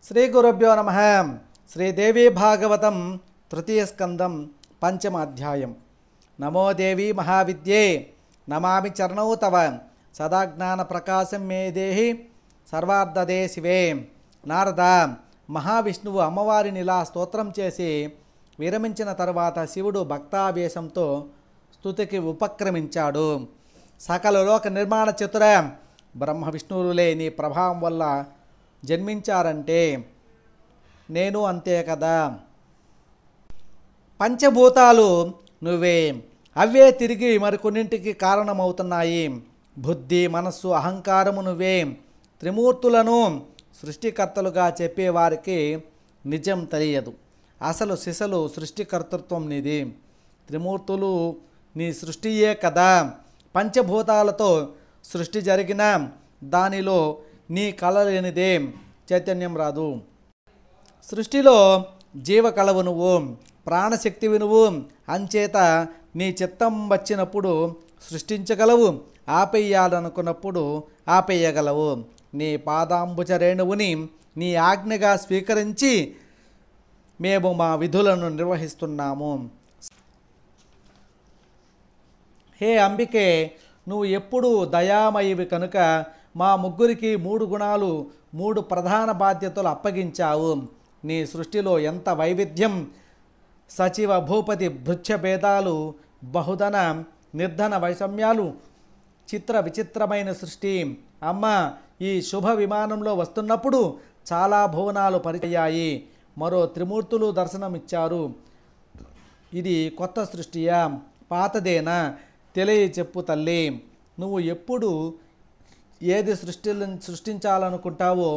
శ్రీ గురుభ్యో నమః. శ్రీదేవి భాగవతం తృతీయ స్కందం పంచమ అధ్యాయం. నమో దేవి మహావిద్యే నమామి చరణౌ తవ సదాజ్ఞాన ప్రకాశం మే దేహి సర్వార్థదే శివే. నారద, మహావిష్ణువు అమ్మవారిని ఇలా స్తోత్రం చేసి విరమించిన తర్వాత శివుడు భక్తావేశంతో స్తుతికి ఉపక్రమించాడు. సకల లోక నిర్మాణ చతుర బ్రహ్మ విష్ణువులే నీ ప్రభావం వల్ల జన్మించారంటే నేను అంతే కదా. పంచభూతాలు నువ్వే, అవే తిరిగి మరికొన్నింటికి కారణమవుతున్నాయి. బుద్ధి, మనస్సు, అహంకారము నువ్వే. త్రిమూర్తులను సృష్టికర్తలుగా చెప్పేవారికి నిజం తెలియదు. అసలు సిసలు సృష్టికర్తృత్వం నీది. త్రిమూర్తులు నీ సృష్టియే కదా. పంచభూతాలతో సృష్టి జరిగిన దానిలో నీ కళ లేనిదే చైతన్యం రాదు. సృష్టిలో జీవకళవు నువ్వు, ప్రాణశక్తివి నువ్వు. అంచేత నీ చిత్తం వచ్చినప్పుడు సృష్టించగలవు, ఆపేయాలనుకున్నప్పుడు ఆపేయగలవు. నీ పాదాంబుజ రేణువుని నీ ఆజ్ఞగా స్వీకరించి మేము మా విధులను నిర్వహిస్తున్నాము. హే అంబికే, నువ్వు ఎప్పుడూ దయామయివి కనుక మా ముగ్గురికి 3 గుణాలు, 3 ప్రధాన బాధ్యతలు అప్పగించావు. నీ సృష్టిలో ఎంత వైవిధ్యం! సచివ, భూపతి, భృత్య భేదాలు, బహుధన నిర్ధన వైషమ్యాలు, చిత్ర విచిత్రమైన సృష్టి. అమ్మ, ఈ శుభ విమానంలో వస్తున్నప్పుడు చాలా భువనాలు పరిచయాయి. మరో త్రిమూర్తులు దర్శనమిచ్చారు. ఇది కొత్త సృష్టియా, పాతదేనా? చెప్పు తల్లి. నువ్వు ఎప్పుడు ఏది సృష్టించాలనుకుంటావో,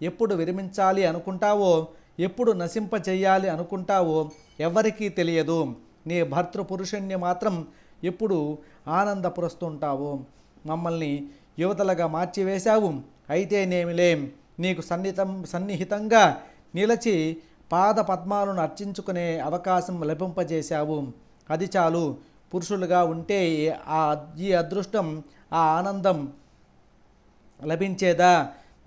ఎప్పుడు విరమించాలి అనుకుంటావో, ఎప్పుడు నశింపచేయాలి అనుకుంటావో ఎవరికీ తెలియదు. నీ భర్తృపురుషుణ్ణి మాత్రం ఎప్పుడు ఆనందపరుస్తుంటావు. మమ్మల్ని యువతలుగా మార్చివేశావు. అయితేనేమిలే, నీకు సన్నిహితంగా నిలిచి పాద పద్మాలను అర్చించుకునే అవకాశం లభింపజేశావు. అది చాలు. పురుషులుగా ఉంటే ఈ అదృష్టం, ఆ ఆనందం లభించేదా?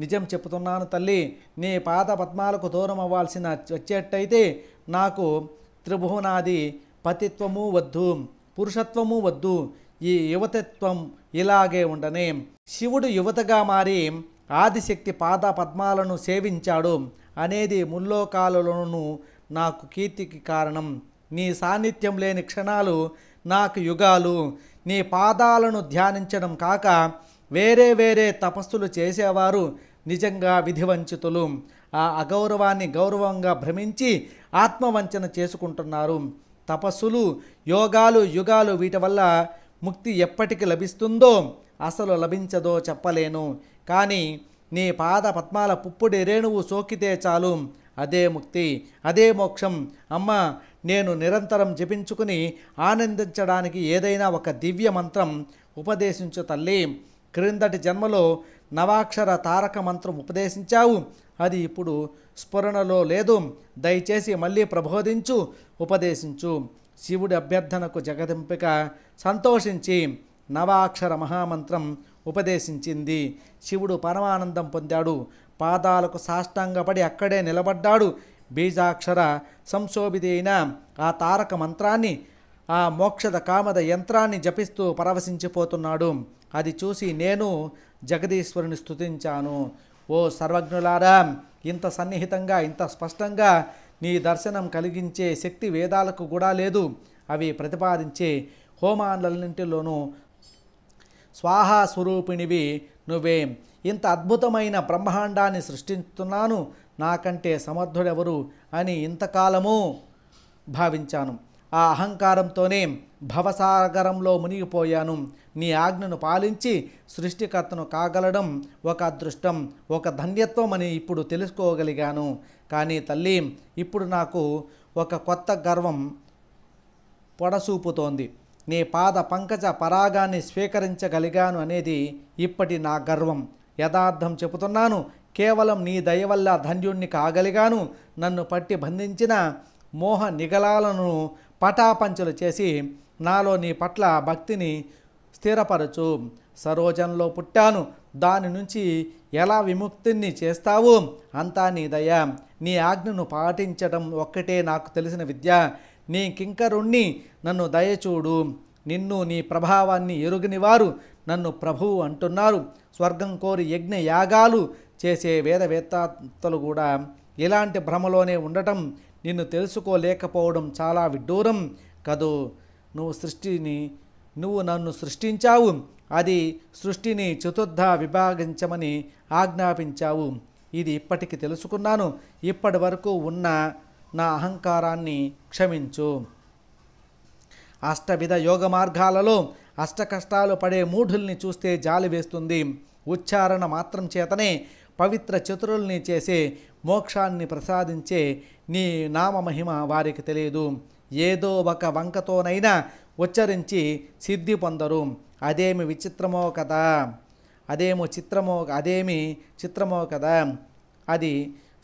నిజం చెప్తున్నాను తల్లి. నీ పాద పద్మాలకు దూరం అవ్వాల్సిన వచ్చేట్టయితే నాకు త్రిభువనాది పతిత్వము వద్దు, పురుషత్వము వద్దు. ఈ యువతత్వం ఇలాగే ఉండనే. శివుడు యువతగా మారి ఆదిశక్తి పాద పద్మాలను సేవించాడు అనేది ముల్లోకాలలోనూ నాకు కీర్తికి కారణం. నీ సాన్నిధ్యం లేని క్షణాలు నాకు యుగాలు. నీ పాదాలను ధ్యానించడం కాక వేరే తపస్సులు చేసేవారు నిజంగా విధివంచితులు. ఆ అగౌరవాన్ని గౌరవంగా భ్రమించి ఆత్మవంచన చేసుకుంటున్నారు. తపస్సులు, యోగాలు, యుగాలు, వీటి వల్ల ముక్తి ఎప్పటికి లభిస్తుందో, అసలు లభించదో చెప్పలేను. కానీ నీ పాద పద్మాల పుప్పుడి రేణువు సోకితే చాలు, అదే ముక్తి, అదే మోక్షం. అమ్మ, నేను నిరంతరం జపించుకుని ఆనందించడానికి ఏదైనా ఒక దివ్య మంత్రం ఉపదేశించు తల్లి. క్రిందటి జన్మలో నవాక్షర తారక మంత్రం ఉపదేశించావు, అది ఇప్పుడు స్ఫురణలో లేదు. దయచేసి మళ్ళీ ప్రబోధించు, ఉపదేశించు. శివుడి అభ్యర్థనకు జగదంబిక సంతోషించి నవాక్షర మహామంత్రం ఉపదేశించింది. శివుడు పరమానందం పొందాడు. పాదాలకు సాష్టాంగపడి అక్కడే నిలబడ్డాడు. బీజాక్షర సంశోభితి అయిన ఆ తారక మంత్రాన్ని, ఆ మోక్షద కామద యంత్రాన్ని జపిస్తూ పరవశించిపోతున్నాడు. అది చూసి నేను జగదీశ్వరుని స్తుతించాను. ఓ సర్వజ్ఞులారా, ఇంత సన్నిహితంగా, ఇంత స్పష్టంగా నీ దర్శనం కలిగించే శక్తి వేదాలకు కూడా లేదు. అవి ప్రతిపాదించే హోమాలన్నింటిలోనూ స్వాహా స్వరూపిణివి నువ్వే. ఇంత అద్భుతమైన బ్రహ్మాండాన్ని సృష్టిస్తున్నాను, నాకంటే సమర్థుడెవరు అని ఇంతకాలము భావించాను. ఆ అహంకారంతోనే భవసాగరంలో మునిగిపోయాను. నీ ఆజ్ఞను పాలించి సృష్టికర్తను కాగలడం ఒక అదృష్టం, ఒక ధన్యత్వం అని ఇప్పుడు తెలుసుకోగలిగాను. కానీ తల్లి, ఇప్పుడు నాకు ఒక కొత్త గర్వం పొడసూపుతోంది. నీ పాద పంకజ పరాగాన్ని స్వీకరించగలిగాను అనేది ఇప్పటి నా గర్వం. యథార్థం చెబుతున్నాను, కేవలం నీ దయ వల్ల ధన్యుణ్ణి కాగలిగాను. నన్ను పట్టి బంధించిన మోహ నిగలాలను పటాపంచలు చేసి నాలో నీ పట్ల భక్తిని స్థిరపరచు. సరోజంలో పుట్టాను, దాని నుంచి ఎలా విముక్తిని చేస్తావు? అంతా నీ దయ. నీ ఆజ్ఞను పాటించడం ఒక్కటే నాకు తెలిసిన విద్య. నీ కింకరుణ్ణి, నన్ను దయచూడు. నిన్ను నీ ప్రభావాన్ని ఎరుగని వారు నన్ను ప్రభువు అంటున్నారు. స్వర్గం కోరి యజ్ఞ యాగాలు చేసే వేదవేత్తలు కూడా ఇలాంటి భ్రమలోనే ఉండటం, నిన్ను తెలుసుకోలేకపోవడం చాలా విడ్డూరం కదూ. నువ్వు నన్ను సృష్టించావు, అది సృష్టిని చతుర్థ విభాగించమని ఆజ్ఞాపించావు. ఇది ఇప్పటికి తెలుసుకున్నాను. ఇప్పటి వరకు ఉన్న నా అహంకారాన్ని క్షమించు. అష్టవిధ యోగ మార్గాలలో అష్ట కష్టాలు పడే మూఢుల్ని చూస్తే జాలి వేస్తుంది. ఉచ్చారణ మాత్రం చేతనే పవిత్ర చతురుల్ని చేసే, మోక్షాన్ని ప్రసాదించే నీ నామమహిమ వారికి తెలియదు. ఏదో ఒక వంకతోనైనా ఉచ్చరించి సిద్ధి పొందరు. అదేమి చిత్రమో కదా. అది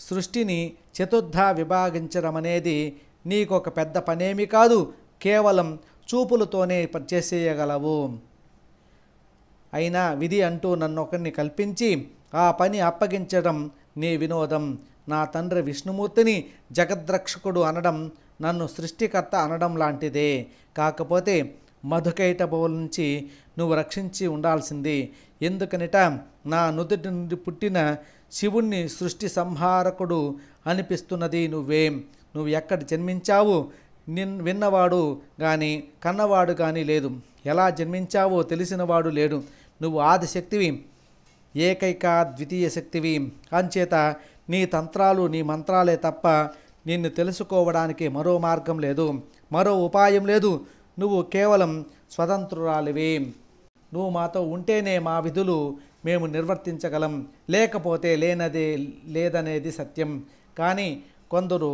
సృష్టిని చతుర్థ విభాగించడం అనేది నీకొక పెద్ద పనేమి కాదు. కేవలం చూపులతోనే చేసేయగలవు. అయినా విధి అంటూ నన్నొకరిని కల్పించి ఆ పని అప్పగించడం నీ వినోదం. నా తండ్రి విష్ణుమూర్తిని జగద్రక్షకుడు అనడం నన్ను సృష్టికర్త అనడం లాంటిదే. కాకపోతే మధుకైటభువుల నుంచి నువ్వు రక్షించి ఉండాల్సింది. ఎందుకనిట నా నుదుటి నుండి పుట్టిన శివుణ్ణి సృష్టి సంహారకుడు అనిపిస్తున్నది నువ్వే. నువ్వు ఎక్కడ జన్మించావు విన్నవాడు కానీ కన్నవాడు కానీ లేదు. ఎలా జన్మించావో తెలిసినవాడు లేడు. నువ్వు ఆదిశక్తివి, ఏకైక ద్వితీయ శక్తివి. అంచేత నీ తంత్రాలు నీ మంత్రాలే తప్ప నిన్ను తెలుసుకోవడానికి మరో మార్గం లేదు, మరో ఉపాయం లేదు. నువ్వు కేవలం స్వతంత్రురాలివి. నువ్వు మాతో ఉంటేనే మా విధులు మేము నిర్వర్తించగలం, లేకపోతే లేదనేది సత్యం. కానీ కొందరు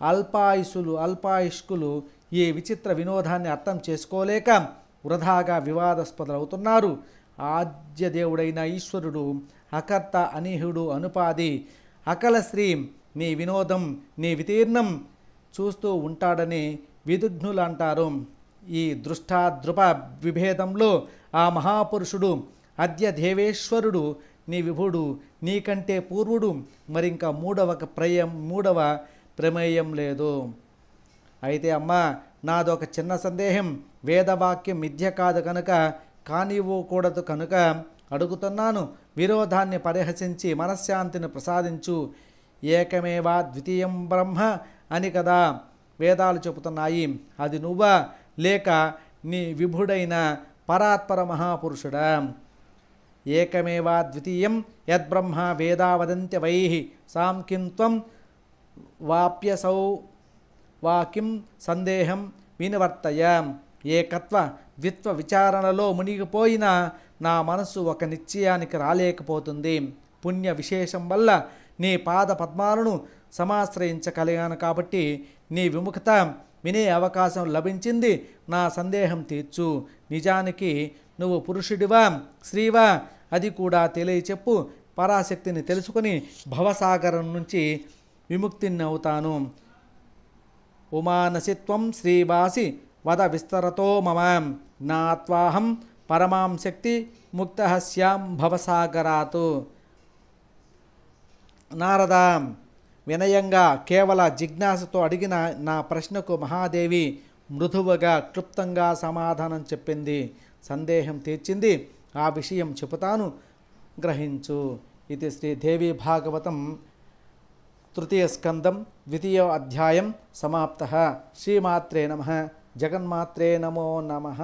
అల్పాయుష్కులు ఈ విచిత్ర వినోదాన్ని అర్థం చేసుకోలేక వృధాగా వివాదాస్పదవుతున్నారు. ఆద్యదేవుడైన ఈశ్వరుడు అకర్త అనీహుడు అనుపాది అకల శ్రీ నీ వినోదం నీ వితీర్ణం చూస్తూ ఉంటాడని విదుగ్నులు అంటారు. ఈ దృష్టాద్రుప విభేదంలో ఆ మహాపురుషుడు అద్య దేవేశ్వరుడు నీ విభుడు, నీకంటే పూర్వుడు, మరింక మూడవ ప్రమేయం లేదు. అయితే అమ్మా, నాదొక చిన్న సందేహం. వేదవాక్యం మిథ్య కాదు కనుక, కానివ్వకూడదు కనుక అడుగుతున్నాను. విరోధాన్ని పరిహసించి మనశ్శాంతిని ప్రసాదించు. ఏకమేవా ద్వితీయం బ్రహ్మ అని కదా వేదాలు చెబుతున్నాయి. అది నువ్వా లేక నీ విభుడైన పరాత్పర మహాపురుషుడా? ఏకమేవా ద్వితీయం యద్బ్రహ్మ వేదా వదంత్య వైః సాం కిం త్వం వాప్యసౌ వాకిం సందేహం వినివర్తయ. ఏకత్వ ద్విత్వ విచారణలో మునిగిపోయిన నా మనసు ఒక నిశ్చయానికి రాలేకపోతుంది. పుణ్య విశేషం వల్ల నీ పాద పద్మాలను సమాశ్రయించగలిగాను కాబట్టి నీ విముఖత వినే అవకాశం లభించింది. నా సందేహం తీర్చు. నిజానికి నువ్వు పురుషుడివా స్త్రీవా అది కూడా తెలియచెప్పు. పరాశక్తిని తెలుసుకొని భవసాగరం నుంచి విముక్తిని అవుతాను. ఉమానసిత్వం శ్రీవాసి వద విస్తరతో మమ జ్ఞాత్వాహం పరమాం శక్తి ముక్తః స్యాం భవసాగరాతు. నారద, వినయంగా కేవల జిజ్ఞాసతో అడిగిన నా ప్రశ్నకు మహాదేవి మృదువుగా క్లుప్తంగా సమాధానం చెప్పింది. సందేహం తీర్చింది. ఆ విషయం చెబుతాను, గ్రహించు. ఇది శ్రీదేవి భాగవతం 3వ స్కందం 2వ అధ్యాయం సమాప్తః. శ్రీమాత్రే నమః. జగన్మాత్రే నమో నమః.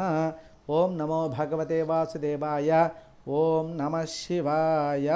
ఓం నమో భగవతే వాసుదేవాయ. ఓం నమః శివాయ.